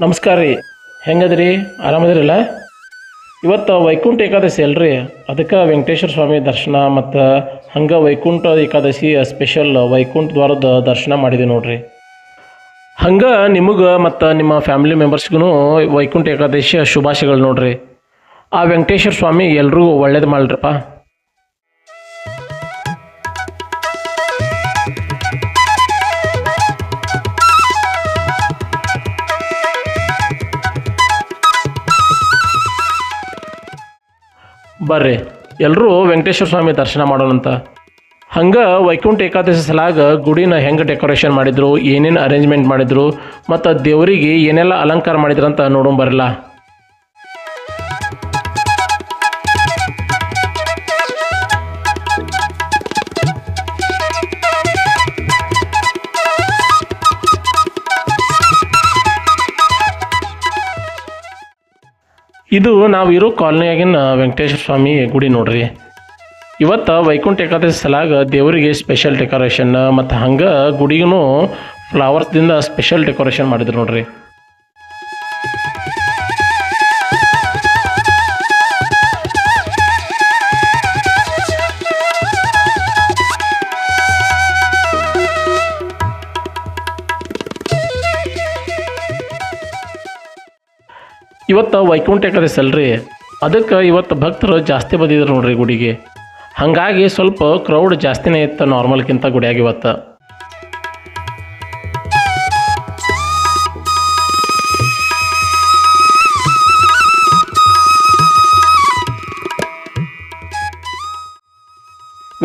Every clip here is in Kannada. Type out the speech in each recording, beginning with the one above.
ನಮಸ್ಕಾರ ರೀ. ಹೆಂಗದ್ರಿ? ಆರಾಮದಿರಲ್ಲ? ಇವತ್ತು ವೈಕುಂಠ ಏಕಾದಶಿ ಅಲ್ರಿ, ಅದಕ್ಕೆ ವೆಂಕಟೇಶ್ವರ ಸ್ವಾಮಿ ದರ್ಶನ ಮತ್ತು ಹಂಗೆ ವೈಕುಂಠ ಏಕಾದಶಿ ಸ್ಪೆಷಲ್ ವೈಕುಂಠ ದ್ವಾರದ ದರ್ಶನ ಮಾಡಿದ್ವಿ ನೋಡ್ರಿ. ಹಂಗೆ ನಿಮಗೆ ಮತ್ತು ನಿಮ್ಮ ಫ್ಯಾಮಿಲಿ ಮೆಂಬರ್ಸ್ಗೂ ವೈಕುಂಠ ಏಕಾದಶಿ ಶುಭಾಶಯಗಳು ನೋಡ್ರಿ. ಆ ವೆಂಕಟೇಶ್ವರ ಸ್ವಾಮಿ ಎಲ್ರಿಗೂ ಒಳ್ಳೇದು ಮಾಡ್ರಪ್ಪ. ಬರ್ರಿ ಎಲ್ಲರೂ ವೆಂಕಟೇಶ್ವರ ಸ್ವಾಮಿ ದರ್ಶನ ಮಾಡೋಣಂತ. ಹಂಗೆ ವೈಕುಂಠ ಏಕಾದಶಿ ಸಲಾಗ ಗುಡಿನ ಹೆಂಗೆ ಡೆಕೋರೇಷನ್ ಮಾಡಿದ್ರು, ಏನೇನು ಅರೇಂಜ್ಮೆಂಟ್ ಮಾಡಿದ್ರು ಮತ್ತು ದೇವರಿಗೆ ಏನೆಲ್ಲ ಅಲಂಕಾರ ಮಾಡಿದ್ರು ಅಂತ ನೋಡೋಣ ಬರಲ್ಲ. ಇದು ನಾವು ಇರೋ ಕಾಲನಿಯಾಗಿನ ವೆಂಕಟೇಶ್ವರ ಸ್ವಾಮಿ ಗುಡಿ ನೋಡ್ರಿ. ಇವತ್ತು ವೈಕುಂಠ ಏಕಾದಶಿ ಸಲಾಗ ದೇವರಿಗೆ ಸ್ಪೆಷಲ್ ಡೆಕೋರೇಷನ್ ಮತ್ತು ಹಂಗೆ ಗುಡಿಗೂ ಫ್ಲವರ್ಸ್ದಿಂದ ಸ್ಪೆಷಲ್ ಡೆಕೋರೇಷನ್ ಮಾಡಿದ್ರು ನೋಡ್ರಿ. ಇವತ್ತು ವೈಕುಂಠ ಏಕಾದಶಿ ಅಲ್ರಿ, ಅದಕ್ಕೆ ಇವತ್ತು ಭಕ್ತರು ಜಾಸ್ತಿ ಬಂದಿದ್ರು ನೋಡ್ರಿ ಗುಡಿಗೆ. ಹಾಗಾಗಿ ಸ್ವಲ್ಪ ಕ್ರೌಡ್ ಜಾಸ್ತಿನೇ ಇತ್ತು ನಾರ್ಮಲ್ಗಿಂತ ಗುಡಿಯಾಗಿ ಇವತ್ತು.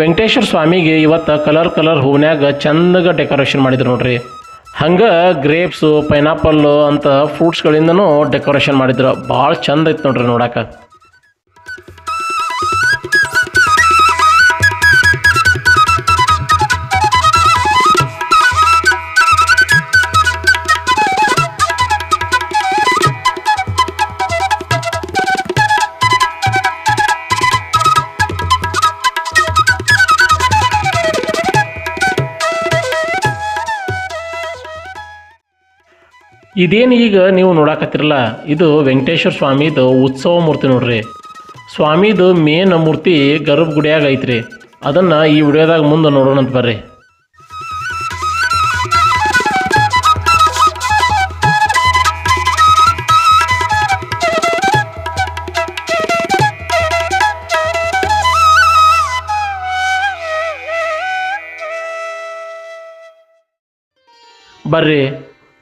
ವೆಂಕಟೇಶ್ವರ ಸ್ವಾಮಿಗೆ ಇವತ್ತು ಕಲರ್ ಹೂವಿನಾಗ ಚಂದಗ ಡೆಕೋರೇಷನ್ ಮಾಡಿದ್ರು ನೋಡ್ರಿ. ಹಂಗೆ ಗ್ರೇಪ್ಸು, ಪೈನಾಪಲ್ಲು ಅಂತ ಫ್ರೂಟ್ಸ್ಗಳಿಂದನೂ ಡೆಕೋರೇಷನ್ ಮಾಡಿದ್ರು. ಭಾಳ ಚಂದ ಇತ್ತು ನೋಡ್ರಿ ನೋಡಕ್ಕೆ. ಇದೇನು ಈಗ ನೀವು ನೋಡಕತ್ತಿರಲ್ಲ, ಇದು ವೆಂಕಟೇಶ್ವರ ಸ್ವಾಮಿದು ಉತ್ಸವ ಮೂರ್ತಿ ನೋಡ್ರಿ. ಸ್ವಾಮಿದು ಮೇನ್ ಮೂರ್ತಿ ಗರ್ಭಗುಡಿಯಾಗ ಐತ್ರಿ. ಅದನ್ನು ಈ ವಿಡಿಯೋದಾಗ ಮುಂದೆ ನೋಡೋಣಂತ ಬರ್ರಿ. ಬರ್ರಿ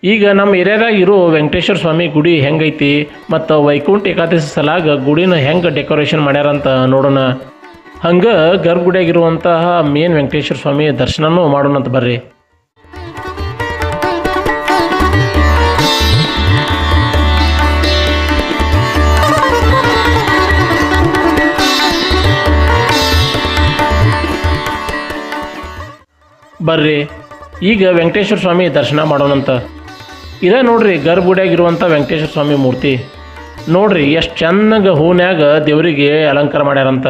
ಈಗ ನಮ್ಮ ಏರಿಯಾದಾಗ ಇರೋ ವೆಂಕಟೇಶ್ವರ ಸ್ವಾಮಿ ಗುಡಿ ಹೆಂಗೈತಿ ಮತ್ತು ವೈಕುಂಠ ಏಕಾದಶಿ ಸಲಾಗ ಗುಡಿನ ಹೆಂಗೆ ಡೆಕೋರೇಷನ್ ಮಾಡ್ಯಾರಂತ ನೋಡೋಣ. ಹಂಗೆ ಗರ್ಭಗುಡಿಯಾಗಿರುವಂತಹ ಮೇನ್ ವೆಂಕಟೇಶ್ವರ ಸ್ವಾಮಿ ದರ್ಶನನೂ ಮಾಡೋಣಂತ ಬರ್ರಿ. ಬರ್ರಿ ಈಗ ವೆಂಕಟೇಶ್ವರ ಸ್ವಾಮಿ ದರ್ಶನ ಮಾಡೋಣಂತ. ಇದೇ ನೋಡ್ರಿ ಗರ್ಭಗುಡಿಯಾಗಿರುವಂಥ ವೆಂಕಟೇಶ್ವರ ಸ್ವಾಮಿ ಮೂರ್ತಿ ನೋಡ್ರಿ, ಎಷ್ಟು ಚೆನ್ನಾಗ ಹೂನ್ಯಾಗ ದೇವರಿಗೆ ಅಲಂಕಾರ ಮಾಡ್ಯಾರಂತ.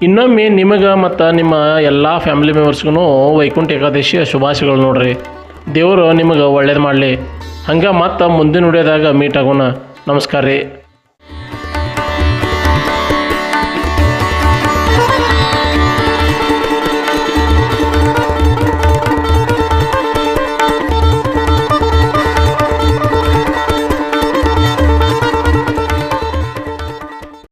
ಇನ್ನೊಮ್ಮೆ ನಿಮಗೆ ಮತ್ತು ನಿಮ್ಮ ಎಲ್ಲ ಫ್ಯಾಮಿಲಿ ಮೆಂಬರ್ಸ್ಗೂ ವೈಕುಂಠ ಏಕಾದಶಿ ಶುಭಾಶಯಗಳು ನೋಡ್ರಿ. ದೇವರು ನಿಮಗೆ ಒಳ್ಳೇದು ಮಾಡಲಿ. ಹಂಗೆ ಮತ್ತೆ ಮುಂದಿನ ವಿಡಿಯೋದಾಗ ಮೀಟ್ ಆಗೋಣ. ನಮಸ್ಕಾರ ರೀ.